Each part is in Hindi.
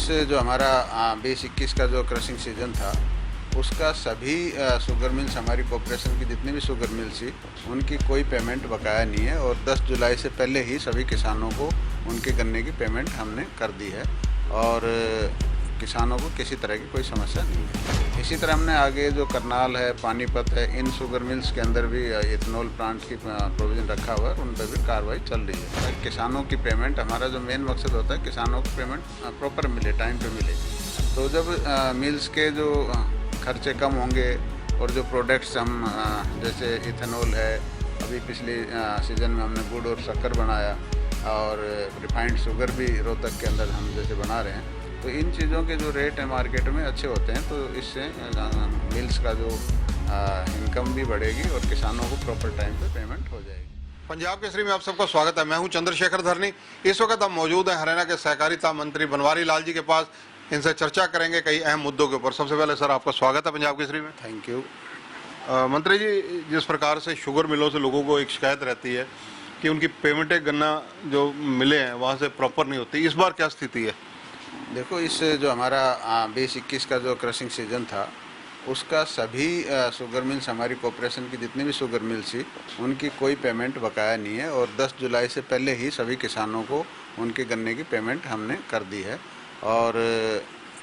इस जो हमारा 20-21 का जो क्रशिंग सीजन था उसका सभी शुगर मिल्स, हमारी कॉरपोरेशन की जितनी भी शुगर मिल्स थी उनकी कोई पेमेंट बकाया नहीं है और 10 जुलाई से पहले ही सभी किसानों को उनके गन्ने की पेमेंट हमने कर दी है और किसानों को किसी तरह की कोई समस्या नहीं है। इसी तरह हमने आगे जो करनाल है, पानीपत है, इन शुगर मिल्स के अंदर भी इथेनॉल प्लांट की प्रोविज़न रखा हुआ है, उन पर भी कार्रवाई चल रही है। किसानों की पेमेंट, हमारा जो मेन मकसद होता है किसानों को पेमेंट प्रॉपर मिले, टाइम पे मिले। तो जब मिल्स के जो खर्चे कम होंगे और जो प्रोडक्ट्स हम जैसे इथेनॉल है, अभी पिछले सीज़न में हमने गुड़ और शक्कर बनाया और रिफाइंड शुगर भी रोहतक के अंदर हम जैसे बना रहे हैं, तो इन चीज़ों के जो रेट है मार्केट में अच्छे होते हैं, तो इससे मिल्स का जो इनकम भी बढ़ेगी और किसानों को प्रॉपर टाइम पे पेमेंट हो जाएगी। पंजाब केसरी में आप सबका स्वागत है। मैं हूं चंद्रशेखर धरनी। इस वक्त हम मौजूद हैं हरियाणा के सहकारिता मंत्री बनवारी लाल जी के पास। इनसे चर्चा करेंगे कई अहम मुद्दों के ऊपर। सबसे पहले सर, आपका स्वागत है पंजाब केसरी में। Thank you. मंत्री जी, जिस प्रकार से शुगर मिलों से लोगों को एक शिकायत रहती है कि उनकी पेमेंटें गन्ना जो मिले हैं वहाँ से प्रॉपर नहीं होती, इस बार क्या स्थिति है? देखो, इस जो हमारा 20-21 का जो क्रशिंग सीजन था उसका सभी शुगर मिल्स, हमारी कॉरपोरेशन की जितनी भी शुगर मिल्स थी उनकी कोई पेमेंट बकाया नहीं है और 10 जुलाई से पहले ही सभी किसानों को उनके गन्ने की पेमेंट हमने कर दी है और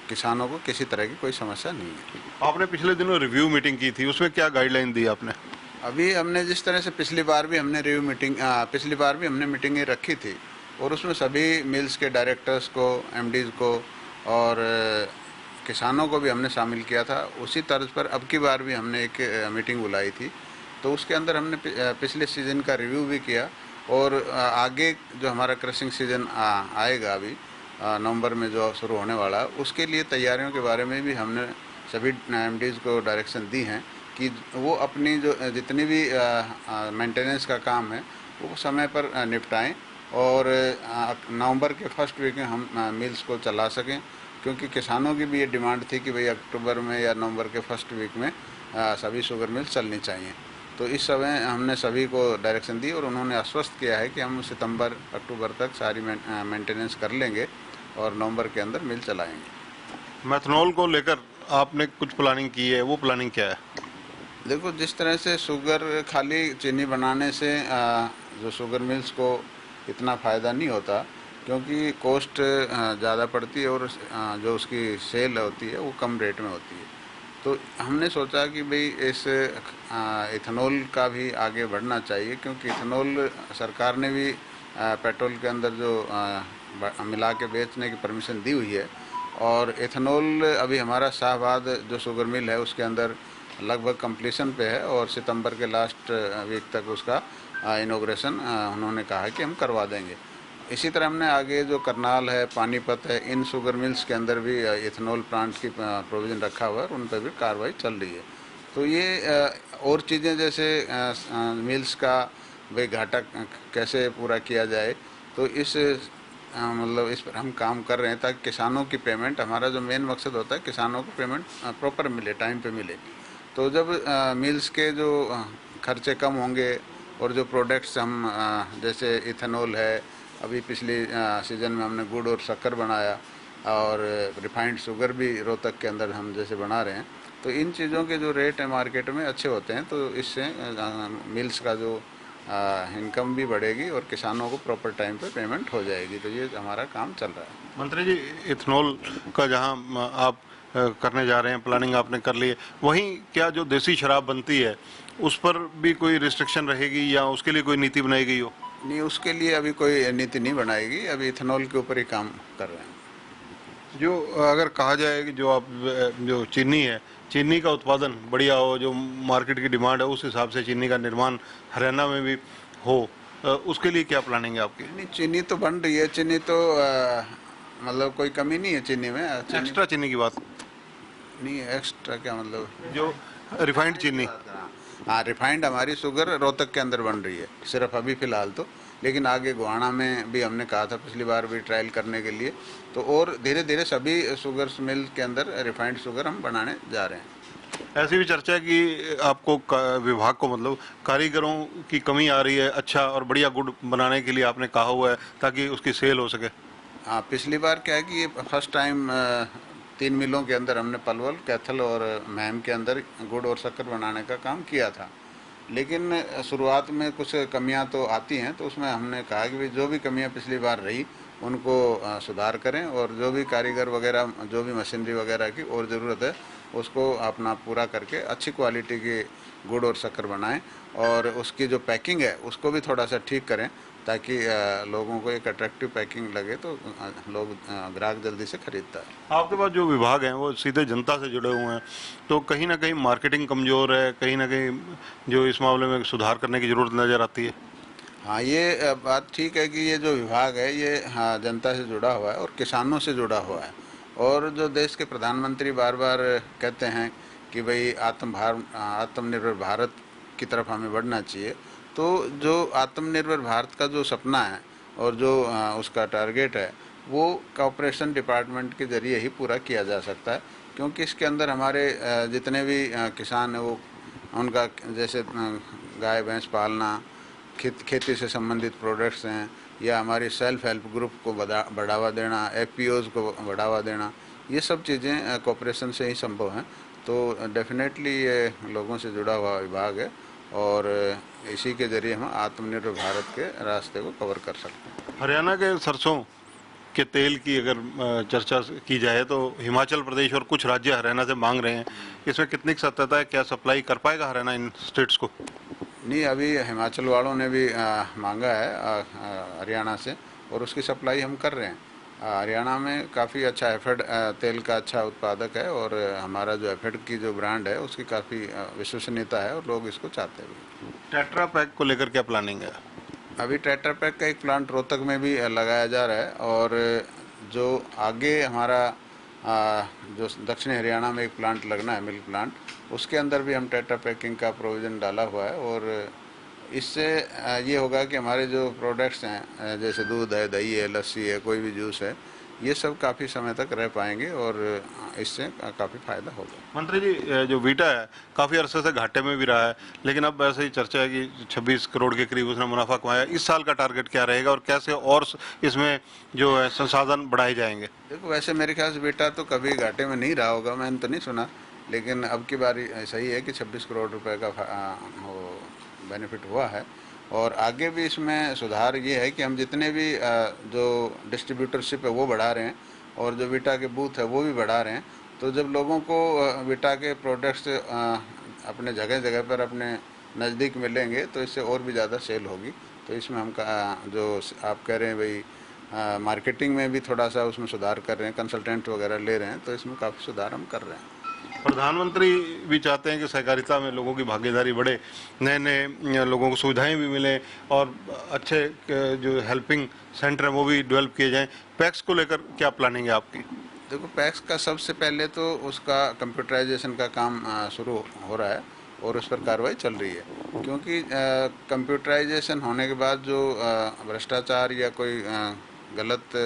किसानों को किसी तरह की कोई समस्या नहीं है। आपने पिछले दिनों रिव्यू मीटिंग की थी, उसमें क्या गाइडलाइन दी आपने? अभी हमने जिस तरह से पिछली बार भी हमने मीटिंगें रखी थी और उसमें सभी मिल्स के डायरेक्टर्स को, एमडीज़ को और किसानों को भी हमने शामिल किया था। उसी तर्ज पर अब की बार भी हमने एक मीटिंग बुलाई थी, तो उसके अंदर हमने पिछले सीज़न का रिव्यू भी किया और आगे जो हमारा क्रशिंग सीज़न आएगा अभी नवंबर में जो शुरू होने वाला, उसके लिए तैयारियों के बारे में भी हमने सभी एमडीज़ को डायरेक्शन दी हैं कि वो अपनी जो जितनी भी मेंटेनेंस का काम है वो समय पर निपटाएं और नवंबर के फर्स्ट वीक में हम मिल्स को चला सकें, क्योंकि किसानों की भी ये डिमांड थी कि भाई अक्टूबर में या नवंबर के फर्स्ट वीक में सभी शुगर मिल्स चलनी चाहिए। तो इस समय हमने सभी को डायरेक्शन दी और उन्होंने आश्वस्त किया है कि हम सितंबर अक्टूबर तक सारी मेंटेनेंस कर लेंगे और नवंबर के अंदर मिल चलाएंगे। मेथनॉल को लेकर आपने कुछ प्लानिंग की है, वो प्लानिंग क्या है? देखो, जिस तरह से शुगर खाली चीनी बनाने से जो शुगर मिल्स को इतना फ़ायदा नहीं होता, क्योंकि कॉस्ट ज़्यादा पड़ती है और जो उसकी सेल होती है वो कम रेट में होती है। तो हमने सोचा कि भाई इस इथेनॉल का भी आगे बढ़ना चाहिए, क्योंकि इथेनॉल सरकार ने भी पेट्रोल के अंदर जो मिला के बेचने की परमिशन दी हुई है और इथेनॉल अभी हमारा शाहबाद जो शुगर मिल है उसके अंदर लगभग कंप्लीशन पे है और सितंबर के लास्ट वीक तक उसका इनॉग्रेशन उन्होंने कहा है कि हम करवा देंगे। इसी तरह हमने आगे जो करनाल है, पानीपत है, इन शुगर मिल्स के अंदर भी इथेनॉल प्लांट की प्रोविज़न रखा हुआ है, उन पर भी कार्रवाई चल रही है। तो ये और चीज़ें जैसे मिल्स का भाई घाटा कैसे पूरा किया जाए, तो इस मतलब इस पर हम काम कर रहे हैं ताकि किसानों की पेमेंट, हमारा जो मेन मकसद होता है किसानों को पेमेंट प्रॉपर मिले, टाइम पे मिले। तो जब मिल्स के जो खर्चे कम होंगे और जो प्रोडक्ट्स हम जैसे इथेनॉल है, अभी पिछले सीज़न में हमने गुड़ और शक्कर बनाया और रिफाइंड शुगर भी रोहतक के अंदर हम जैसे बना रहे हैं, तो इन चीज़ों के जो रेट है मार्केट में अच्छे होते हैं, तो इससे मिल्स का जो इनकम भी बढ़ेगी और किसानों को प्रॉपर टाइम पे पेमेंट हो जाएगी। तो ये हमारा काम चल रहा है। मंत्री जी, इथेनॉल का जहां आप करने जा रहे हैं, प्लानिंग आपने कर ली है, वहीं क्या जो देसी शराब बनती है उस पर भी कोई रिस्ट्रिक्शन रहेगी या उसके लिए कोई नीति बनाई गई हो? नहीं, उसके लिए अभी कोई नीति नहीं बनाएगी, अभी इथेनॉल के ऊपर ही काम कर रहे हैं। जो अगर कहा जाए कि जो चीनी है, चीनी का उत्पादन बढ़िया हो, जो मार्केट की डिमांड है उस हिसाब से चीनी का निर्माण हरियाणा में भी हो, उसके लिए क्या प्लानिंग है आपकी? नहीं, चीनी तो बन रही है, चीनी तो मतलब कोई कमी नहीं है चीनी में। एक्स्ट्रा चीनी की बात नहीं है। एक्स्ट्रा क्या मतलब? जो रिफाइंड चीनी। हाँ, रिफाइंड हमारी शुगर रोहतक के अंदर बन रही है सिर्फ अभी फ़िलहाल तो, लेकिन आगे गोहाना में भी हमने कहा था पिछली बार भी ट्रायल करने के लिए, तो और धीरे धीरे सभी शुगर मिल के अंदर रिफाइंड शुगर हम बनाने जा रहे हैं। ऐसी भी चर्चा है कि आपको विभाग को मतलब कारीगरों की कमी आ रही है, अच्छा और बढ़िया गुड़ बनाने के लिए आपने कहा हुआ है ताकि उसकी सेल हो सके। पिछली बार क्या है कि ये फर्स्ट टाइम 3 मिलों के अंदर हमने पलवल, कैथल और महम के अंदर गुड़ और शक्कर बनाने का काम किया था। लेकिन शुरुआत में कुछ कमियां तो आती हैं, तो उसमें हमने कहा कि भाई जो भी कमियां पिछली बार रही उनको सुधार करें, और जो भी कारीगर वगैरह, जो भी मशीनरी वगैरह की और ज़रूरत है उसको अपना पूरा करके अच्छी क्वालिटी की गुड़ और शक्कर बनाएं, और उसकी जो पैकिंग है उसको भी थोड़ा सा ठीक करें, ताकि लोगों को एक अट्रैक्टिव पैकिंग लगे, तो लोग ग्राहक जल्दी से खरीदता है। आपके पास जो विभाग हैं वो सीधे जनता से जुड़े हुए हैं, तो कहीं ना कहीं मार्केटिंग कमज़ोर है, कहीं ना कहीं जो इस मामले में सुधार करने की ज़रूरत नज़र आती है। हाँ, ये बात ठीक है कि ये जो विभाग है ये, हाँ, जनता से जुड़ा हुआ है और किसानों से जुड़ा हुआ है। और जो देश के प्रधानमंत्री बार बार कहते हैं कि भाई आत्मनिर्भर भारत की तरफ हमें बढ़ना चाहिए, तो जो आत्मनिर्भर भारत का जो सपना है और जो उसका टारगेट है, वो कॉर्पोरेशन डिपार्टमेंट के ज़रिए ही पूरा किया जा सकता है। क्योंकि इसके अंदर हमारे जितने भी किसान हैं, वो उनका जैसे गाय भैंस पालना, खेती से संबंधित प्रोडक्ट्स हैं, या हमारी सेल्फ हेल्प ग्रुप को बढ़ावा देना, एफपीओज़ को बढ़ावा देना, ये सब चीज़ें कॉर्पोरेशन से ही संभव हैं। तो डेफिनेटली ये लोगों से जुड़ा हुआ विभाग है, और इसी के ज़रिए हम आत्मनिर्भर भारत के रास्ते को कवर कर सकते हैं। हरियाणा के सरसों के तेल की अगर चर्चा की जाए तो हिमाचल प्रदेश और कुछ राज्य हरियाणा से मांग रहे हैं, इसमें कितनी सत्यता है? क्या सप्लाई कर पाएगा हरियाणा इन स्टेट्स को? नहीं, अभी हिमाचल वालों ने भी मांगा है हरियाणा से, और उसकी सप्लाई हम कर रहे हैं। हरियाणा में काफ़ी अच्छा एफेड तेल का अच्छा उत्पादक है, और हमारा जो एफेड की जो ब्रांड है उसकी काफ़ी विश्वसनीयता है, और लोग इसको चाहते हैं। टेट्रा पैक को लेकर क्या प्लानिंग है? अभी टेट्रा पैक का एक प्लांट रोहतक में भी लगाया जा रहा है, और जो आगे हमारा जो दक्षिणी हरियाणा में एक प्लांट लगना है, मिल्क प्लांट, उसके अंदर भी हम टेट्रा पैकिंग का प्रोविज़न डाला हुआ है। और इससे ये होगा कि हमारे जो प्रोडक्ट्स हैं, जैसे दूध है, दही है, लस्सी है, कोई भी जूस है, ये सब काफ़ी समय तक रह पाएंगे, और इससे काफ़ी फ़ायदा होगा। मंत्री जी, जो वीटा है काफ़ी अरसे से घाटे में भी रहा है, लेकिन अब ऐसे ही चर्चा है कि 26 करोड़ के करीब उसने मुनाफा कमाया। इस साल का टारगेट क्या रहेगा और कैसे और इसमें जो है संसाधन बढ़ाए जाएंगे? देखो, वैसे मेरे ख्याल से बेटा तो कभी घाटे में नहीं रहा होगा, मैंने तो नहीं सुना, लेकिन अब की बारी सही है कि 26 करोड़ रुपए का वो बेनिफिट हुआ है। और आगे भी इसमें सुधार ये है कि हम जितने भी जो डिस्ट्रीब्यूटरशिप है वो बढ़ा रहे हैं, और जो विटा के बूथ है वो भी बढ़ा रहे हैं। तो जब लोगों को विटा के प्रोडक्ट्स अपने जगह जगह पर अपने नज़दीक मिलेंगे, तो इससे और भी ज़्यादा सेल होगी। तो इसमें हम जो आप कह रहे हैं भाई, मार्केटिंग में भी थोड़ा सा उसमें सुधार कर रहे हैं, कंसल्टेंट वगैरह ले रहे हैं, तो इसमें काफ़ी सुधार हम कर रहे हैं। प्रधानमंत्री भी चाहते हैं कि सहकारिता में लोगों की भागीदारी बढ़े, नए नए लोगों को सुविधाएं भी मिलें, और अच्छे जो हेल्पिंग सेंटर हैं वो भी डेवलप किए जाएं। पैक्स को लेकर क्या प्लानिंग है आपकी? देखो, पैक्स का सबसे पहले तो उसका कंप्यूटराइजेशन का काम शुरू हो रहा है, और उस पर कार्रवाई चल रही है। क्योंकि कंप्यूटराइजेशन होने के बाद जो भ्रष्टाचार या कोई गलत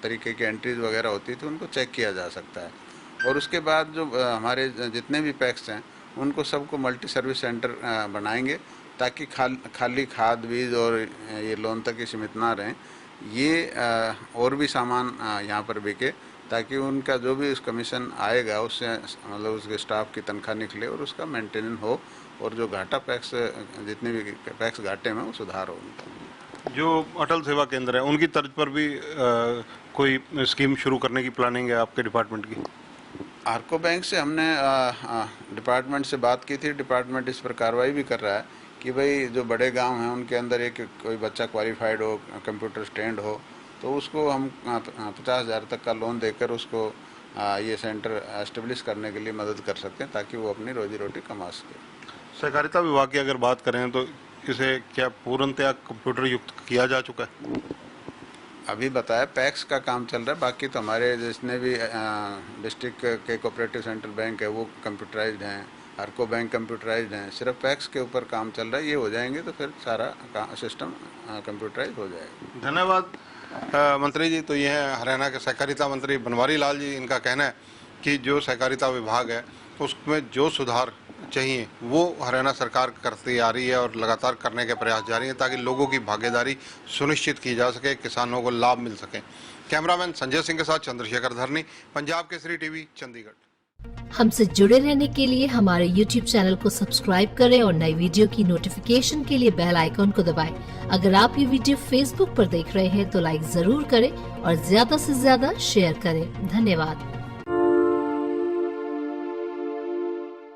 तरीके की एंट्रीज वगैरह होती थी, उनको चेक किया जा सकता है। और उसके बाद जो हमारे जितने भी पैक्स हैं उनको सबको मल्टी सर्विस सेंटर बनाएंगे, ताकि खाली खाद, बीज और ये लोन तक ही सीमित ना रहें। ये और भी सामान यहाँ पर बिके, ताकि उनका जो भी उस कमीशन आएगा उससे मतलब उसके स्टाफ की तनख्वाह निकले, और उसका मेंटेनेंस हो, और जो घाटा पैक्स, जितने भी पैक्स घाटे में, वो सुधार हो उनका। जो अटल सेवा केंद्र है उनकी तर्ज पर भी कोई स्कीम शुरू करने की प्लानिंग है आपके डिपार्टमेंट की? आर्को बैंक से हमने डिपार्टमेंट से बात की थी। डिपार्टमेंट इस पर कार्रवाई भी कर रहा है कि भाई जो बड़े गांव हैं उनके अंदर एक कोई बच्चा क्वालिफाइड हो, कंप्यूटर स्टैंड हो, तो उसको हम 50,000 तक का लोन देकर उसको ये सेंटर एस्टेब्लिश करने के लिए मदद कर सकते हैं, ताकि वो अपनी रोजी रोटी कमा सके। सहकारिता विभाग की अगर बात करें तो इसे क्या पूर्णतया कंप्यूटर युक्त किया जा चुका है? अभी बताया पैक्स का काम चल रहा है, बाकी तो हमारे जितने भी डिस्ट्रिक्ट के कोऑपरेटिव सेंट्रल बैंक है वो कंप्यूटराइज्ड हैं, आर्को बैंक कंप्यूटराइज्ड हैं। सिर्फ पैक्स के ऊपर काम चल रहा है, ये हो जाएंगे तो फिर सारा सिस्टम कंप्यूटराइज हो जाएगा। धन्यवाद मंत्री जी। तो ये हैं हरियाणा के सहकारिता मंत्री बनवारी लाल जी। इनका कहना है कि जो सहकारिता विभाग है उसमें जो सुधार चाहिए वो हरियाणा सरकार करती आ रही है और लगातार करने के प्रयास जारी हैं ताकि लोगों की भागीदारी सुनिश्चित की जा सके, किसानों को लाभ मिल सके। कैमरामैन संजय सिंह के साथ चंद्रशेखर धरनी, पंजाब केसरी टीवी, चंडीगढ़। हमसे जुड़े रहने के लिए हमारे YouTube चैनल को सब्सक्राइब करें और नई वीडियो की नोटिफिकेशन के लिए बेल आइकॉन को दबाएं। अगर आप ये वीडियो Facebook पर देख रहे हैं तो लाइक जरूर करें और ज्यादा से ज्यादा शेयर करें। धन्यवाद।